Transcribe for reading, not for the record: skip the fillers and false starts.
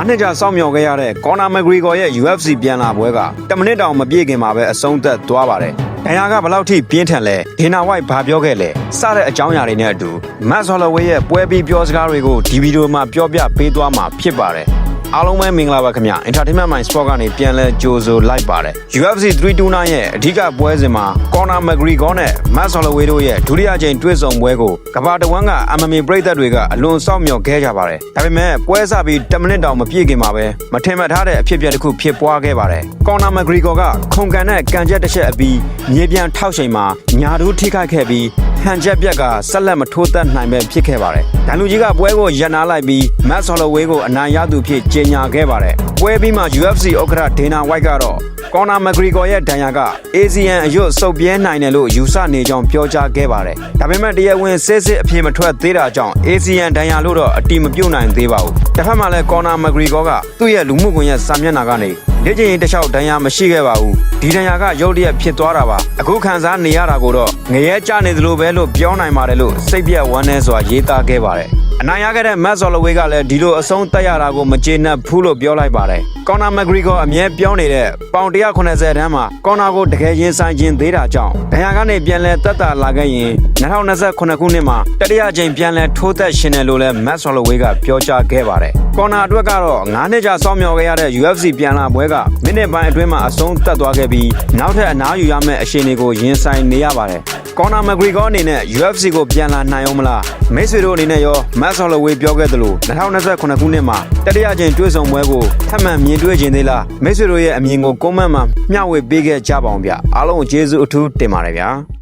နှစ်ကြာစောင့်မျှော်ခဲ့ရတဲ့ Conor McGregor ရဲ့ UFC ပြန်လာပွဲက10မိနစ်တောင်မပြည့်ခင်မှာပဲအဆုံးသတ်သွားပါတယ်။ဒဏ်ရာကဘယ်လောက်ထိပြင်းထန်လဲ Dana White ဘာပြောခဲ့လဲစတဲ့အကြောင်းအရာတွေနဲ့အတူ Max Holloway ရဲ့ပွဲပြီးပြောစကားတွေကိုဒီဗီဒီယိုမှာပြောပြပေးသွားမှာဖြစ်ပါတယ်။အားလုံးပဲမင်္ဂလာပါခင်ဗျာ Entertainment Mind Sport ကနေပြန်လဲကြိုဆိုလိုက်ပါတယ် UFC 329ရဲ့အဓိကပွဲစဉ်မှာ Conor McGregor နဲ့ Max Holloway တို့ရဲ့ဒုတိယကြိမ်တွေ့ဆုံပွဲကိုကမ္ဘာတဝန်းက MMA ပရိသတ်တွေကအလွန်စောင့်မျှော်ခဲ့ကြပါတယ်ဒါပေမဲ့ပွဲစပြီး10မိနစ်တောင်မပြည့်ခင်မှာပဲမထင်မှတ်ထားတဲ့အဖြစ်အပျက်တစ်ခုဖြစ်ပွားခဲ့ပါတယ် Conor McGregor ကခုန်ကန်တဲ့ကန်ချက်တစ်ချက်အပြီးမြေပြန်ထောက်ချိန်မှာညာတို့ထိခိုက်ခဲ့ပြီးဟန်ချက်ပြက်ကဆက်လက်မထိုးသက်နိုင်ပဲဖြစ်ခဲ့ပါတယ်။ဒန်လူကြီးကပွဲကိုရပ်နားလိုက်ပြီး Max Holloway ကိုအနိုင်ရသူဖြစ်ကြေညာခဲ့ပါတယ်။ပွဲပြီးမှ UFC ဥက္ကဋ္ဌ Dana White ကတော့ Conor McGregor ရဲ့ဒဏ်ရာက ASEAN အရွတ်စုပ်ပြဲနိုင်တယ်လို့ယူဆနေကြောင်းပြောကြားခဲ့ပါတယ်။ဒါပေမဲ့တရားဝင်စစ်အပြေမထွက်သေးတာကြောင့် ASEAN ဒဏ်ရာလို့တော့အတိမပြုတ်နိုင်သေးပါဘူး။တစ်ဖက်မှာလည်း Conor McGregor ကသူ့ရဲ့လူမှုကွန်ရက်စာမျက်နှာကနေလက်ကျင်တစ်လျှောက်ဒဏ်ရာမရှိခဲ့ပါဘူး။ဒီဒဏ်ရာကရုတ်တရက်ဖြစ်သွားတာပါ။အခုခံစားနေရတာကိုတော့ငရဲကျနေသလိုပဲလို့ပြောနိုင်ပါတယ်လို့စိတ်ပြက်ဝမ်းနည်းစွာရေးသားခဲ့ပါတယ်။အနိုင်ရခဲ့တဲ့ Max Holloway ကလည်းဒီလိုအဆုံးသတ်ရတာကိုမကျေနပ်ဘူးလို့ပြောလိုက်ပါတယ်။ Conor McGregor အမြဲပြောနေတဲ့ပေါင်190တန်းမှာ Conor ကိုတကယ်ရင်ဆိုင်ခြင်းသေးတာကြောင့်ဒဏ်ရာကနေပြန်လဲတက်တာလာခဲ့ရင်2029ခုနှစ်မှာတတိယကြိမ်ပြန်လဲထိုးသက်ရှင်တယ်လို့လည်း Max Holloway ကပြောကြားခဲ့ပါတယ်။ Conor အတွက်ကတော့9နှစ်ကြာစောင့်မျှော်ခဲ့ရတဲ့ UFC ပြန်လာပွဲကမိနစ်ပိုင်းအတွင်းမှာအဆုံးသတ်သွားခဲ့ပြီးနောက်ထပ်အနားယူရမယ့်အခြေအနေကိုရင်ဆိုင်နေရပါတယ်။ Conor McGregor အနေနဲ့ UFC ကိုပြန်လာနိုင်အောင်မလားမိတ်ဆွေတို့အနေနဲ့ရော Max Holloway ပြောခဲ့သလို2029ခုနှစ်မှာတတိယကြိမ်တွေ့ဆုံပွဲကိုထပ်မံမြင်တွေ့ခြင်းသေးလားမိတ်ဆွေတို့ရဲ့အမြင်ကို comment မှာမျှဝေပေးခဲ့ကြပါအောင်ဗျအားလုံးကျေးဇူးအထူးတင်ပါတယ်ဗျာ